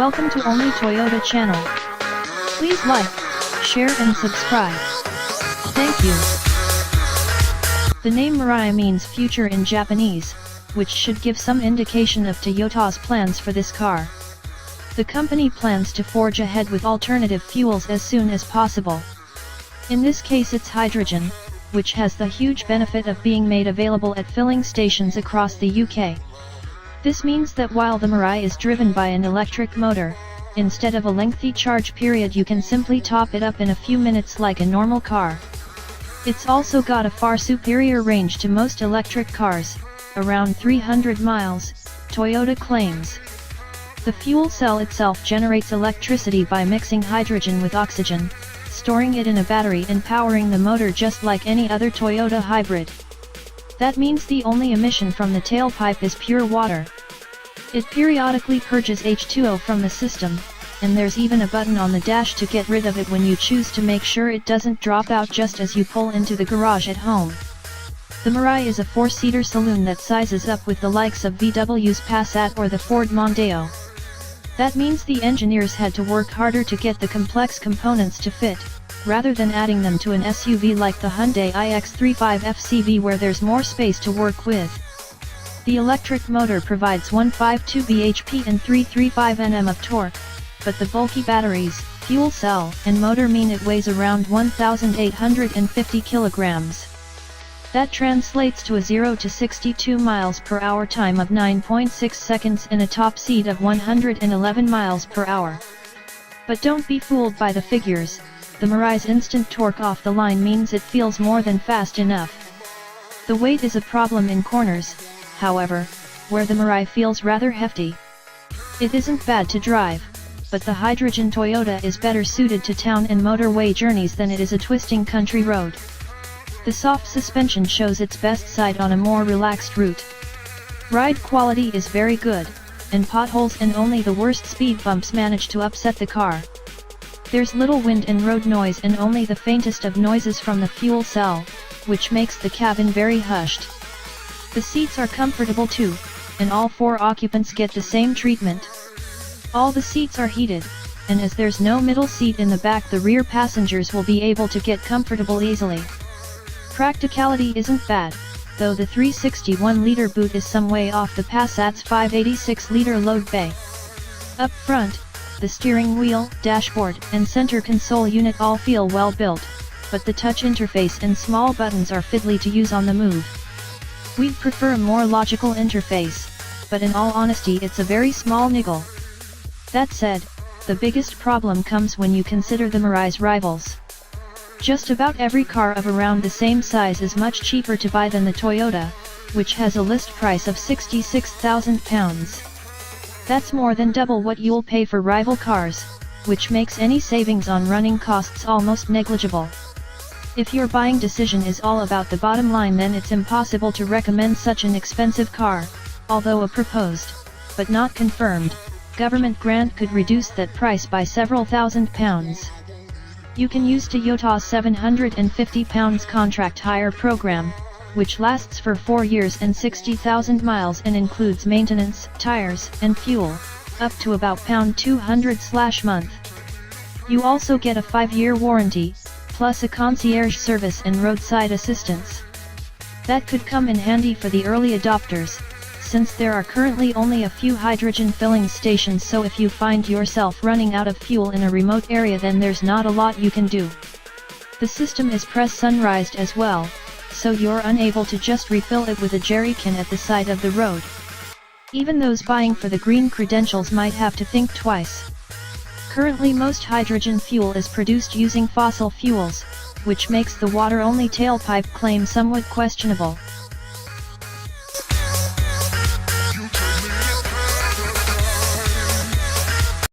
Welcome to Only Toyota channel. Please like, share and subscribe. Thank you. The name Mirai means future in Japanese, which should give some indication of Toyota's plans for this car. The company plans to forge ahead with alternative fuels as soon as possible. In this case it's hydrogen, which has the huge benefit of being made available at filling stations across the UK. This means that while the Mirai is driven by an electric motor, instead of a lengthy charge period you can simply top it up in a few minutes like a normal car. It's also got a far superior range to most electric cars, around 300 miles, Toyota claims. The fuel cell itself generates electricity by mixing hydrogen with oxygen, storing it in a battery and powering the motor just like any other Toyota hybrid. That means the only emission from the tailpipe is pure water. It periodically purges H2O from the system, and there's even a button on the dash to get rid of it when you choose to make sure it doesn't drop out just as you pull into the garage at home. The Mirai is a 4-seater saloon that sizes up with the likes of VW's Passat or the Ford Mondeo. That means the engineers had to work harder to get the complex components to fit, rather than adding them to an SUV like the Hyundai iX35 FCV where there's more space to work with. The electric motor provides 152 bhp and 335 Nm of torque, but the bulky batteries, fuel cell, and motor mean it weighs around 1,850 kilograms. That translates to a 0 to 62 miles per hour time of 9.6 seconds and a top speed of 111 miles per hour. But don't be fooled by the figures. The Mirai's instant torque off the line means it feels more than fast enough. The weight is a problem in corners, however, where the Mirai feels rather hefty. It isn't bad to drive, but the hydrogen Toyota is better suited to town and motorway journeys than it is a twisting country road. The soft suspension shows its best side on a more relaxed route. Ride quality is very good, and potholes and only the worst speed bumps manage to upset the car. There's little wind and road noise and only the faintest of noises from the fuel cell, which makes the cabin very hushed. The seats are comfortable too, and all 4 occupants get the same treatment. All the seats are heated, and as there's no middle seat in the back the rear passengers will be able to get comfortable easily. Practicality isn't bad, though the 361-liter boot is some way off the Passat's 586-liter load bay. Up front, the steering wheel, dashboard, and center console unit all feel well built, but the touch interface and small buttons are fiddly to use on the move. We'd prefer a more logical interface, but in all honesty it's a very small niggle. That said, the biggest problem comes when you consider the Mirai's rivals. Just about every car of around the same size is much cheaper to buy than the Toyota, which has a list price of £66,000. That's more than double what you'll pay for rival cars, which makes any savings on running costs almost negligible. If your buying decision is all about the bottom line then it's impossible to recommend such an expensive car, although a proposed, but not confirmed, government grant could reduce that price by several £1,000s. You can use Toyota's £750 contract hire program, which lasts for 4 years and 60,000 miles and includes maintenance, tires, and fuel, up to about £200/month. You also get a 5-year warranty, plus a concierge service and roadside assistance. That could come in handy for the early adopters, since there are currently only a few hydrogen filling stations, so if you find yourself running out of fuel in a remote area then there's not a lot you can do. The system is press sunrised as well, so you're unable to just refill it with a jerrycan at the side of the road. Even those buying for the green credentials might have to think twice. Currently most hydrogen fuel is produced using fossil fuels, which makes the water-only tailpipe claim somewhat questionable.